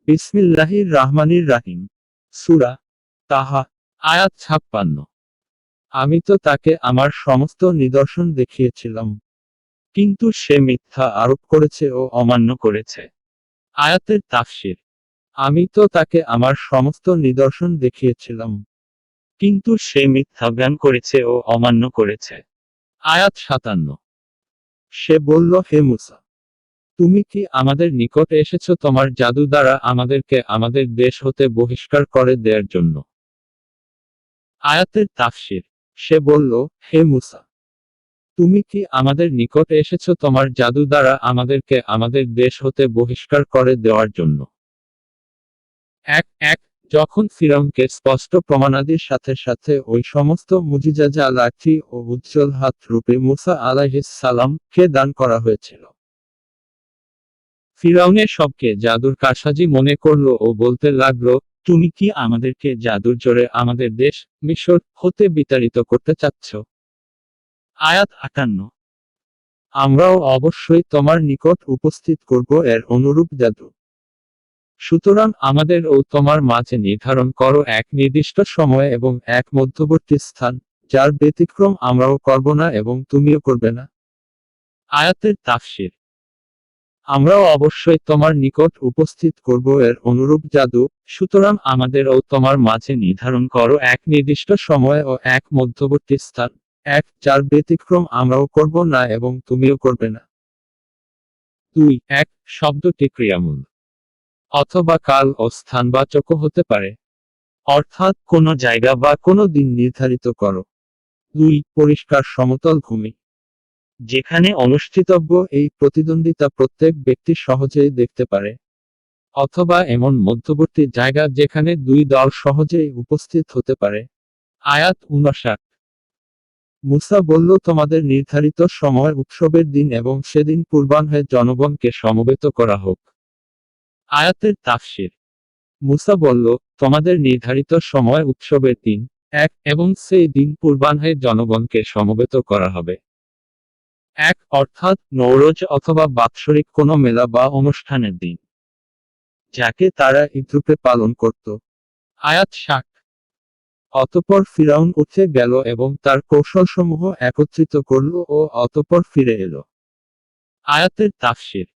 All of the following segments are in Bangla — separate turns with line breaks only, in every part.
বিসমিল্লাহির রাহমানির রাহিম। সূরা তাহা, আয়াত ৫৬। আমি তো তাকে আমার সমস্ত নিদর্শন দেখিয়েছিলাম, কিন্তু সে মিথ্যা আরোপ করেছে ও অমান্য করেছে। আয়াতের তাফসীর। আমি তো তাকে আমার সমস্ত নিদর্শন দেখিয়েছিলাম, কিন্তু সে মিথ্যা জ্ঞান করেছে ও অমান্য করেছে। আয়াত ৫৭। সে বলল, হে মূসা, তুমি কি আমাদের নিকট এসেছ তোমার জাদু দ্বারা আমাদেরকে আমাদের দেশ হতে বহিষ্কার করে দেয়ার জন্য? আয়াতের তাফসীর। সে বলল, হে মূসা, তুমি কি আমাদের নিকট এসেছ তোমার জাদু দ্বারা আমাদেরকে আমাদের দেশ হতে বহিষ্কার করে দেওয়ার জন্য? এক এক যখন ফিরআউনকে স্পষ্ট প্রমাণাদির সাথে সাথে ওই সমস্ত মুজিজা লাঠি ও উজ্জ্বল হাত রূপে মুসা আলাইহিস সালাম কে দান করা হয়েছিল, ফিরআউনের সবকে জাদুর কারসাজি মনে করল ও বলতে লাগলো, তুমি কি আমাদেরকে জাদুর জোরে আমাদের দেশ মিশর হতে বিতাড়িত করতে চাচ্ছ? আয়াত ৫৮। আমরাও অবশ্যই তোমার নিকট উপস্থিত করব এর অনুরূপ জাদু। সুতরাং আমাদের ও তোমার মাঝে নির্ধারণ করো এক নির্দিষ্ট সময় এবং এক মধ্যবর্তী স্থান, যার ব্যতিক্রম আমরাও করব না এবং তুমিও করবে না। আয়াতের তাফসীর। আমরাও অবশ্যই তোমার নিকট উপস্থিত করব এর অনুরূপ জাদু, সুতরাং আমাদের ও তোমার মাঝে নির্ধারণ করো এক নির্দিষ্ট সময় ও এক মধ্যবর্তী স্থান, এক যার ব্যতিক্রম আমরাও করব না এবং তুমিও করবে না। ২ এক শব্দটি ক্রিয়ামূল অথবা কাল ও স্থানবাচকও হতে পারে, অর্থাৎ কোনো জায়গা বা কোনো দিন নির্ধারিত করো। ২ পরিষ্কার সমতল ভূমি, যেখানে অনুষ্ঠিতব্য এই প্রতিদ্বন্দ্বিতা প্রত্যেক ব্যক্তি সহজেই দেখতে পারে, অথবা এমন মধ্যবর্তী জায়গা যেখানে দুই দল সহজেই উপস্থিত হতে পারে। আয়াত ৫৯। মুসা বলল, তোমাদের নির্ধারিত সময় উৎসবের দিন এবং সেদিন পূর্বাহ্নে জনগণকে সমবেত করা হোক। আয়াতের তাফসীর। মুসা বলল, তোমাদের নির্ধারিত সময় উৎসবের দিন এক এবং সেই দিন পূর্বাহ্নে জনগণকে সমবেত করা হবে। এক অর্থাৎ নওরোজ অথবা বাৎসরিক কোনো মেলা বা অনুষ্ঠানের দিন, যাকে তারা ঈদরূপে পালন করত। আয়াত ৬০। অতঃপর ফিরআউন উঠে গেল এবং তার কৌশলসমূহ একত্রিত করল ও অতঃপর ফিরে এলো। আয়াতের তাফসীর।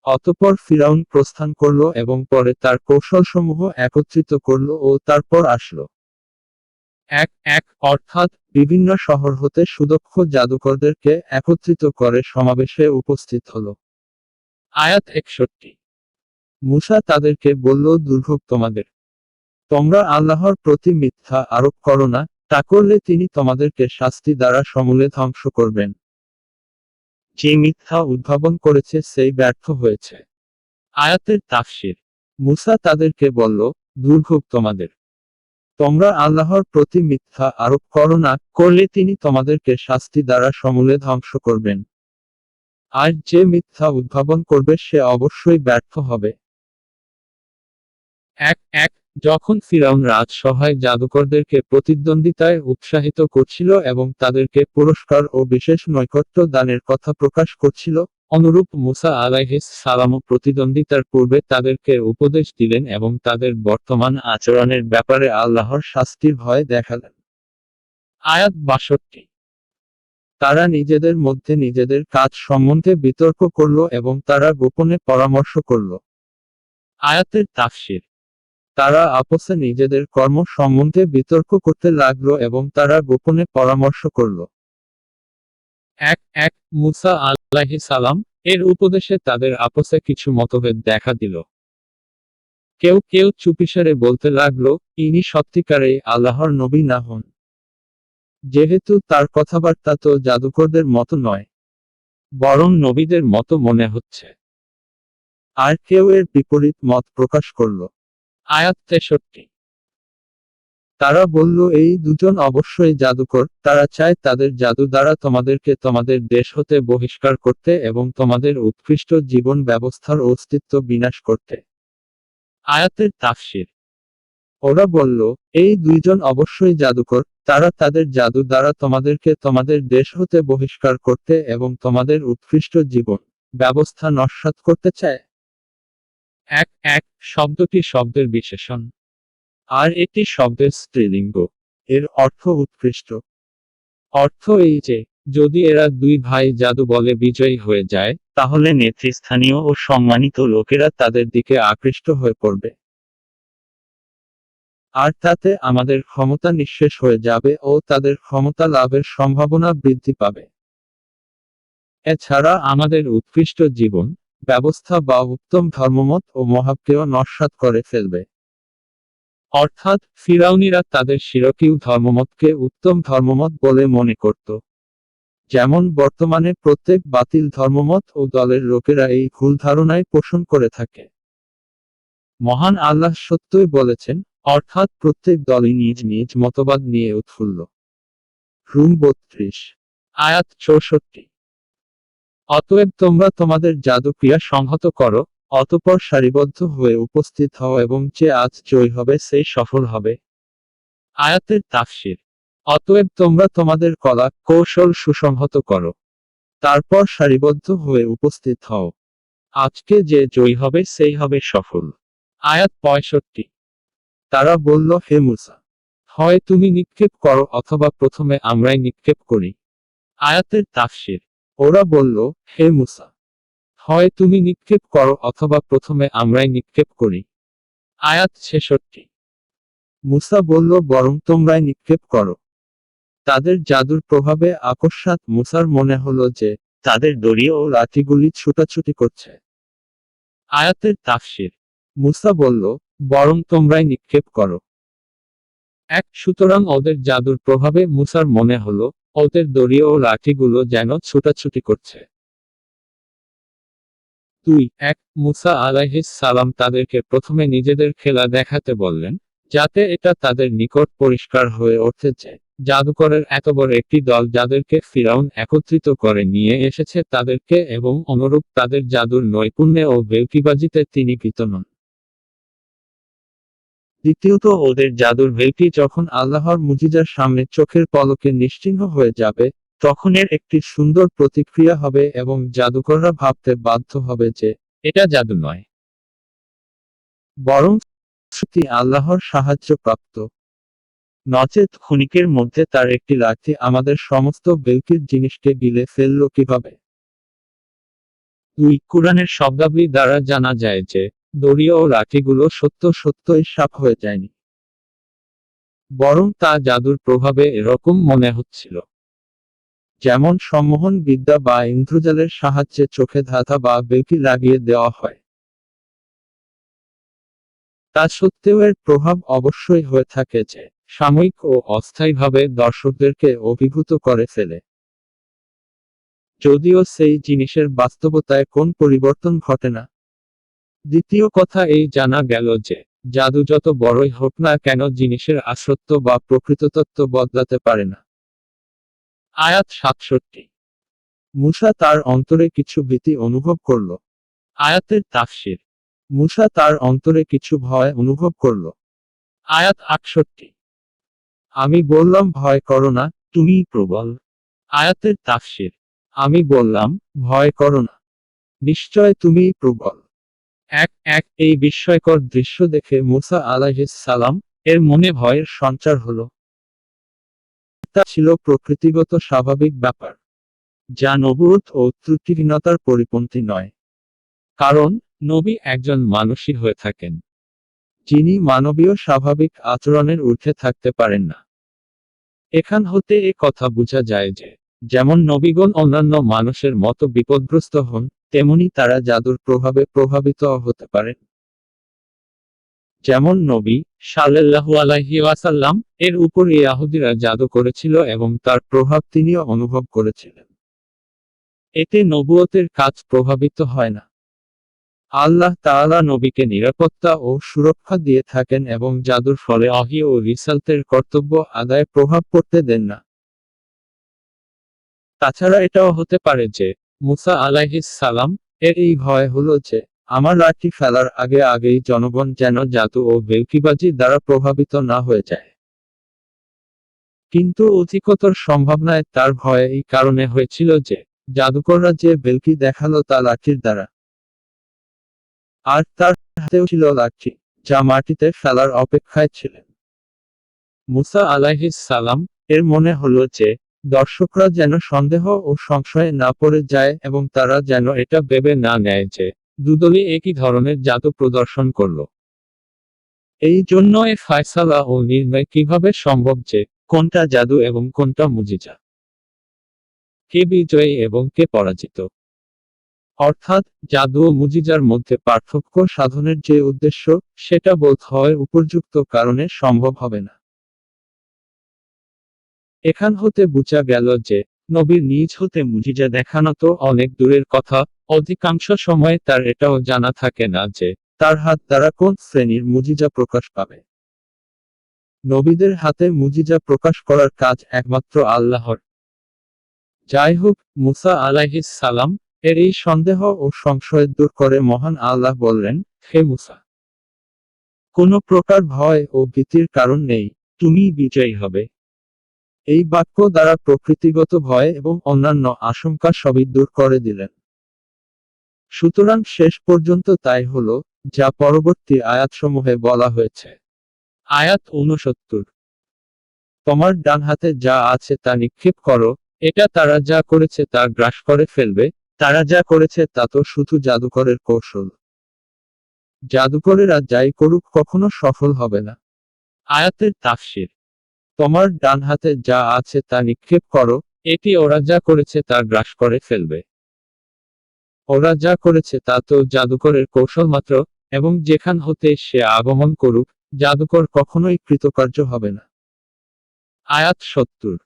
অতঃপর ফিরআউন প্রস্থান করল এবং পরে তার কৌশলসমূহ একত্রিত করল ও তারপর আসলো। এক এক অর্থাৎ বিভিন্ন শহর হতে সুদক্ষ জাদুকরদেরকে একত্রিত করে সমাবেশে উপস্থিত হল। আয়াত ৬১। মুসা তাদেরকে বলল, দুর্ভোগ তোমাদের! তোমরা আল্লাহর প্রতি মিথ্যা আরোপ করো না, তা করলে তিনি তোমাদেরকে শাস্তি দ্বারা সমূলে ধ্বংস করবেন। যে মিথ্যা উদ্ভাবন করেছে সেই ব্যর্থ হয়েছে। আয়াতের তাফসীর। মুসা তাদেরকে বলল, দুর্ভোগ তোমাদের! তোমরা আল্লাহর প্রতি মিথ্যা আরোপ করো না, করলে তিনি তোমাদেরকে শাস্তি দ্বারা সমূলে ধ্বংস করবেন। আর যে মিথ্যা উদ্ভাবন করবে সে অবশ্যই ব্যর্থ হবে। এক এক যখন ফিরআউন রাজসভায় জাদুকরদেরকে প্রতিদ্বন্দ্বিতায় উৎসাহিত করছিল এবং তাদেরকে পুরস্কার ও বিশেষ নৈকট্য দানের কথা প্রকাশ করছিল, অনুরূপ মুসা আলাইহিস সালামও প্রতিদ্বন্দ্বিতার পূর্বে তাদেরকে উপদেশ দিলেন এবং তাদের বর্তমান আচরণের ব্যাপারে আল্লাহর শাস্তির ভয় দেখালেন। আয়াত ৬২। তারা নিজেদের মধ্যে নিজেদের কাজ সম্বন্ধে বিতর্ক করল এবং তারা গোপনে পরামর্শ করল। আয়াতের তাফসীর। তারা আপসে নিজেদের কর্ম সম্বন্ধে বিতর্ক করতে লাগলো এবং তারা গোপনে পরামর্শ করল। এক এক মুসা আলাইহিস সালাম এর উপদেশে তাদের আপসে কিছু মতভেদ দেখা দিল। কেউ কেউ চুপিসারে বলতে লাগলো, ইনি সত্যিকারেই আল্লাহর নবী না হন, যেহেতু তার কথাবার্তা তো জাদুকরদের মতো নয়, বরং নবীদের মতো মনে হচ্ছে। আর কেউ এর বিপরীত মত প্রকাশ করল। আয়াত ৬৩। তারা বলল, এই দুজন অবশ্যই জাদুকর, তারা চায় তাদের জাদু দ্বারা তোমাদেরকে তোমাদের দেশ হতে বহিষ্কার করতে এবং তোমাদের উৎকৃষ্ট জীবন ব্যবস্থার অস্তিত্ব বিনাশ করতে। আয়াতের তাফসীর। ওরা বলল, এই দুইজন অবশ্যই জাদুকর, তারা তাদের জাদু দ্বারা তোমাদেরকে তোমাদের দেশ হতে বহিষ্কার করতে এবং তোমাদের উৎকৃষ্ট জীবন ব্যবস্থা নস্যাৎ করতে চায়। এক এক শব্দটি শব্দের বিশেষণ, আর এটি শব্দের স্ত্রীলিঙ্গ। এর অর্থ উৎকৃষ্ট। অর্থ এই যে, যদি এরা দুই ভাই জাদু বলে বিজয়ী হয়ে যায়, তাহলে নেতৃস্থানীয় ও সম্মানিত লোকেরা তাদের দিকে আকৃষ্ট হয়ে পড়বে, আর তাতে আমাদের ক্ষমতা নিঃশেষ হয়ে যাবে ও তাদের ক্ষমতা লাভের সম্ভাবনা বৃদ্ধি পাবে। এছাড়া আমাদের উৎকৃষ্ট জীবন ব্যবস্থা বা উত্তম ধর্মমত ও মহাবকেও নস্যাৎ করে ফেলবে। অর্থাৎ ফিরাউনিরা তাদের শিরকীয় ধর্মমতকে উত্তম ধর্মমত বলে মনে করত। যেমন বর্তমানে প্রত্যেক বাতিল ধর্মমত ও দলের লোকেরা এই ভুল ধারণায় পোষণ করে থাকে। মহান আল্লাহ সত্যই বলেছেন, অর্থাৎ প্রত্যেক দলই নিজ নিজ মতবাদ নিয়ে উৎফুল্ল। রুম 32 আয়াত 64। অতএব তোমরা তোমাদের জাদু ক্রিয়া সংহত করো, অতঃপর সারিবদ্ধ হয়ে উপস্থিত হও এবং যে আজ জয়ী হবে সেই সফল হবে। আয়াতের তাফসীর। অতএব তোমরা তোমাদের কলা কৌশল সুসংহত করো, তারপর সারিবদ্ধ হয়ে উপস্থিত হও। আজকে যে জয়ী হবে সেই হবে সফল। আয়াত 65। তারা বলল, হে মূসা, হয় তুমি নিক্ষেপ করো অথবা প্রথমে আমরাই নিক্ষেপ করি। আয়াতের তাফসীর। ওরা বলল, হে মূসা, হয় তুমি নিক্ষেপ করো অথবা প্রথমে আমরাই নিক্ষেপ করি। আয়াত 66। মূসা বলল, বরং তোমরাই নিক্ষেপ করো। তাদের জাদুর প্রভাবে আকস্মাৎ মূসার মনে হলো যে তাদের দড়ি ও লাঠিগুলি ছুটাছুটি করছে। আয়াতের তাফসীর। মূসা বলল, বরং তোমরাই নিক্ষেপ করো। এক সুতরাং ওদের জাদুর প্রভাবে মূসার মনে হলো ওদের দড়ি ও লাঠিগুলো যেন ছুটাছুটি করছে। 2 এক মূসা আলাইহিস সালাম তাদেরকে প্রথমে নিজেদের খেলা দেখাতে বললেন, যাতে এটা তাদের নিকট পরিষ্কার হয়ে ওঠে যে জাদুকরের এত বড় একটি দল যাদেরকে ফিরাউন একত্রিত করে নিয়ে এসেছে তাদেরকে এবং অনুরূপ তাদের জাদুর নৈপুণ্যে ও ভেলকিবাজিতে তিনি ভীত নন। দ্বিতীয়ত ওদের জাদুর ভেলকি যখন আল্লাহর মুজিজার সামনে চোখের পলকে নিশ্চিহ্ন হয়ে যাবে, তখন এর একটি সুন্দর প্রতিক্রিয়া হবে এবং জাদুকররা ভাবতে বাধ্য হবে যে এটা জাদু নয়, বরং সত্যি আল্লাহর সাহায্য প্রাপ্ত। নচেত ক্ষণিকের মধ্যে তার একটি লাঠি আমাদের সমস্ত ভেলকির জিনিসকে গিলে ফেলল কিভাবে। 2 কুরআনের শব্দাবলী দ্বারা জানা যায় যে দড়ি ও লাঠিগুলো সত্যই সাপ হয়ে যায়নি, বরং তা জাদুর প্রভাবে এরকম মনে হচ্ছিল। যেমন সম্মোহন বিদ্যা বা ইন্দ্রজালের সাহায্যে চোখে ধাঁধা বা ভেলকি লাগিয়ে দেওয়া হয়, তা সত্ত্বেও এর প্রভাব অবশ্যই হয়ে থাকে যে সাময়িক ও অস্থায়ীভাবে দর্শকদেরকে অভিভূত করে ফেলে, যদিও সেই জিনিসের বাস্তবতায় কোন পরিবর্তন ঘটে না। দ্বিতীয় কথা এই জানা গেল যে জাদু যত বড়ই হোক না কেন জিনিসের আসত্ব বা প্রকৃততত্ত্ব বদলাতে পারে না। আয়াত 67। মূসা তার অন্তরে কিছু ভীতি অনুভব করল। আয়াতের তাফসীর। মূসা তার অন্তরে কিছু ভয় অনুভব করল। আয়াত 68। আমি বললাম, ভয় করো না, তুমিই প্রবল। আয়াতের তাফসীর। আমি বললাম, ভয় করো না, নিশ্চয় তুমিই প্রবল। এক এক এই বিস্ময়কর দৃশ্য দেখে মূসা আলাইহিস সালাম এর মনে ভয়ের সঞ্চার হলো। তা ছিল প্রকৃতিগত স্বাভাবিক ব্যাপার, যা নবুয়ত ও ত্রুটিহীনতার পরিপন্থী নয়। কারণ নবী একজন মানুষই হয়ে থাকেন, যিনি মানবীয় স্বাভাবিক আচরণের ঊর্ধ্বে থাকতে পারেন না। এখান হতে এ কথা বোঝা যায় যে যেমন নবীগণ অন্যান্য মানুষের মতো বিপদগ্রস্ত হন, তেমনি তারা জাদুর প্রভাবে প্রভাবিত হতে পারেন। যেমন নবী সাল্লাল্লাহু আলাইহি ওয়াসাল্লাম এর উপর ইহুদিরা জাদু করেছিল এবং তার প্রভাব তিনিও অনুভব করেছিলেন। এতে নবুয়তের কাজ প্রভাবিত হয় না। আল্লাহ তাআলা নবীকে নিরাপত্তা ও সুরক্ষা দিয়ে থাকেন এবং জাদুর ফলে ওহী ও রিসালতের কর্তব্য আদায়ে প্রভাব পড়তে দেন না। তাছাড়া এটাও হতে পারে যে মূসা আলাইহিস সালাম এর এই ভয় হলো যে আমার লাঠি ফেলার আগেই জনগণ যেন জাদু ও ভেলকিবাজি দ্বারা প্রভাবিত না হয়ে যায়। কিন্তু অধিকতর সম্ভাবনায় তার ভয় এই কারণে হয়েছিল যে জাদুকররা যে ভেলকি দেখালো তা লাঠির দ্বারা, আর তার হাতেও ছিল লাঠি, যা মাটিতে ফেলার অপেক্ষায় ছিলেন। মুসা আলাইহিস সালাম এর মনে হলো যে দর্শকরা যেন সন্দেহ ও সংশয়ে না পড়ে যায় এবং তারা যেন এটা ভেবে না নেয় যে দুদলই একই ধরনের জাদু প্রদর্শন করল। এই জন্য এ ফায়সালা ও নির্ণয় কিভাবে সম্ভব যে কোনটা জাদু এবং কোনটা মুজিজা, কে বিজয়ী এবং কে পরাজিত। অর্থাৎ জাদু ও মুজিজার মধ্যে পার্থক্য সাধনের যে উদ্দেশ্য, সেটা বোধ হয় উপযুক্ত কারণে সম্ভব হবে না। এখান হতে বুঝা গেল যে নবীর নিজ হতে মুজিজা দেখানো তো অনেক দূরের কথা, অধিকাংশ সময় তার এটাও জানা থাকে না যে তার হাত দ্বারা কোন শ্রেণীর মুজিজা প্রকাশ পাবে। নবীদের হাতে মুজিজা প্রকাশ করার কাজ একমাত্র আল্লাহর। যাই হোক, মুসা আলাইহিস সালাম এর এই সন্দেহ ও সংশয় দূর করে মহান আল্লাহ বললেন, হে মুসা, কোনো প্রকার ভয় ও ভীতির কারণ নেই, তুমিই বিজয়ী হবে। এই বাক্য দ্বারা প্রকৃতিগত ভয় এবং অন্যান্য আশঙ্কা সবই দূর করে দিলেন। সুতরাং শেষ পর্যন্ত তাই হলো, যা পরবর্তী আয়াতসমূহে বলা হয়েছে। আয়াত 69, তোমার ডান হাতে যা আছে তা নিক্ষেপ করো, এটা তারা যা করেছে তা গ্রাস করে ফেলবে, তারা যা করেছে তা তো শুধু জাদুকরের কৌশল। জাদুকরেরা যাই করুক কখনো সফল হবে না। আয়াতের তাফসীর, তোমার ডান হাতে যা আছে তা নিক্ষেপ করো, এটি ওরা যা করেছে তা গ্রাস করে ফেলবে। ওরা যা করেছে তা তো জাদুকরের কৌশল মাত্র, এবং যেখান হতে সে আগমন করুক, জাদুকর কখনোই কৃতকার্য হবে না। আয়াত 70,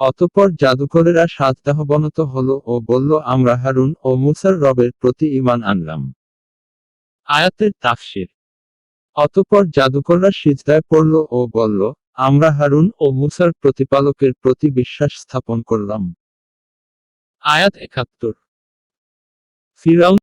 অতঃপর জাদুকরেরা সাজদাহবনত হলো ও বলল, আমরা হারুন ও মুসার রবের প্রতি ঈমান আনলাম। আয়াতের তাফসীর, অতঃপর জাদুকররা সিজদায় পড়ল ও বলল, আমরা হারুন ও মুসার প্রতিপালকের প্রতি বিশ্বাস স্থাপন করলাম। আয়াত 71, ফিরআউন